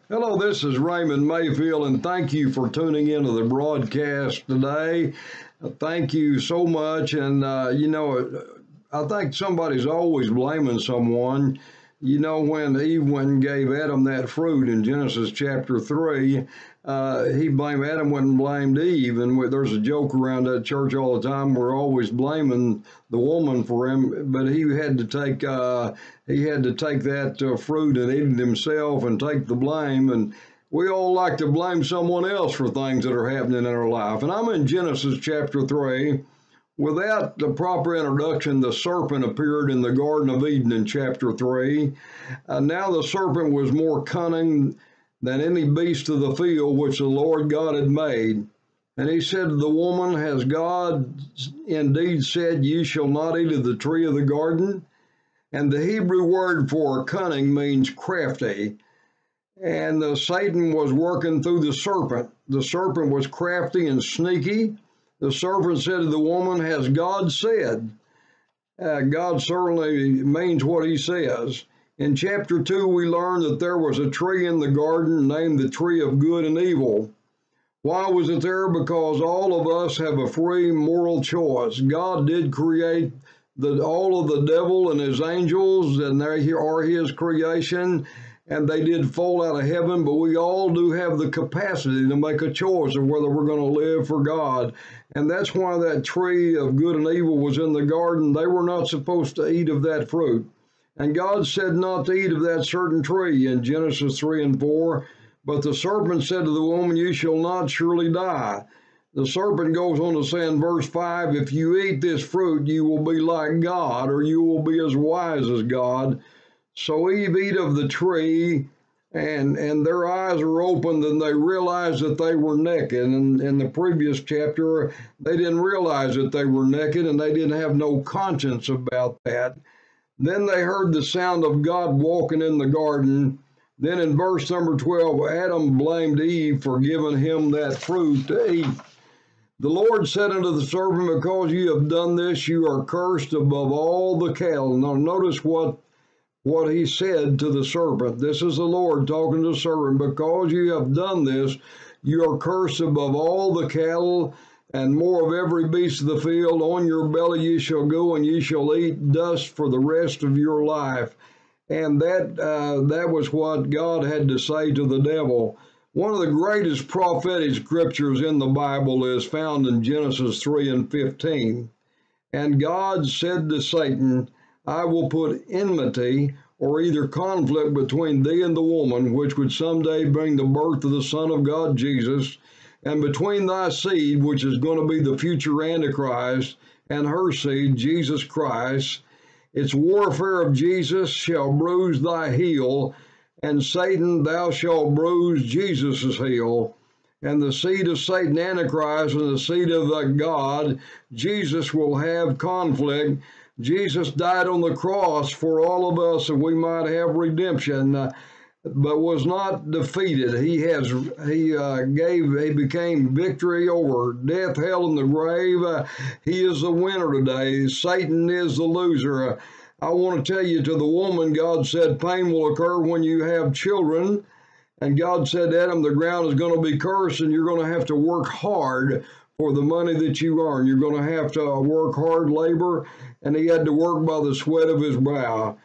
Hello, this is Mayfield, and thank you for tuning into the broadcast today. Thank you so much. And, I think somebody's always blaming someone. You know, when Eve went and gave Adam that fruit in Genesis chapter 3, he blamed Adam, went and blamed Eve. And there's a joke around that church all the time. We're always blaming the woman for him, but he had to take that fruit and eat it himself and take the blame. And we all like to blame someone else for things that are happening in our life. And I'm in Genesis chapter 3. Without the proper introduction, the serpent appeared in the Garden of Eden in chapter 3. Now the serpent was more cunning than any beast of the field which the Lord God had made. And he said to the woman, Has God indeed said, You shall not eat of the tree of the garden? And the Hebrew word for cunning means crafty. And Satan was working through the serpent. The serpent was crafty and sneaky. The serpent said to the woman, Has God said? God certainly means what he says. In chapter 2, we learn that there was a tree in the garden named the tree of good and evil. Why was it there? Because all of us have a free moral choice. God did create all of the devil and his angels, and they are his creation, and they did fall out of heaven, but we all do have the capacity to make a choice of whether we're going to live for God. And that's why that tree of good and evil was in the garden. They were not supposed to eat of that fruit. And God said not to eat of that certain tree in Genesis 3 and 4. But the serpent said to the woman, You shall not surely die. The serpent goes on to say in verse 5, If you eat this fruit, you will be like God, or you will be as wise as God. So Eve ate of the tree, and their eyes were opened, and they realized that they were naked. And in the previous chapter, they didn't realize that they were naked, and they didn't have no conscience about that. Then they heard the sound of God walking in the garden. Then in verse number 12, Adam blamed Eve for giving him that fruit to eat. The Lord said unto the serpent, Because you have done this, you are cursed above all the cattle. Now notice what he said to the serpent. This is the Lord talking to the serpent. Because you have done this, you are cursed above all the cattle and more of every beast of the field. On your belly you shall go, and you shall eat dust for the rest of your life. And that was what God had to say to the devil. One of the greatest prophetic scriptures in the Bible is found in Genesis 3 and 15. And God said to Satan, I will put enmity, or either conflict, between thee and the woman, which would someday bring the birth of the Son of God, Jesus, and between thy seed, which is going to be the future Antichrist, and her seed, Jesus Christ. Its warfare of Jesus shall bruise thy heel, and Satan, thou shalt bruise Jesus' heel. And the seed of Satan, Antichrist, and the seed of God, Jesus, will have conflict. Jesus died on the cross for all of us, and we might have redemption, but was not defeated. He became victory over death, hell, and the grave. He is the winner today. Satan is the loser. I want to tell you, to the woman, God said pain will occur when you have children. And God said, Adam, the ground is going to be cursed, and you're going to have to work hard for the money that you earn. You're going to have to work hard labor, and he had to work by the sweat of his brow.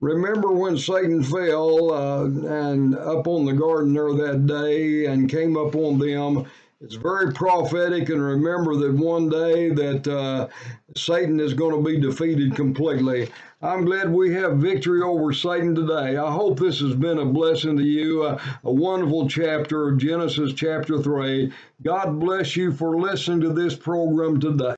Remember when Satan fell and up on the garden there that day and came up on them. It's very prophetic, and remember that one day that Satan is going to be defeated completely. I'm glad we have victory over Satan today. I hope this has been a blessing to you, a wonderful chapter of Genesis chapter 3. God bless you for listening to this program today.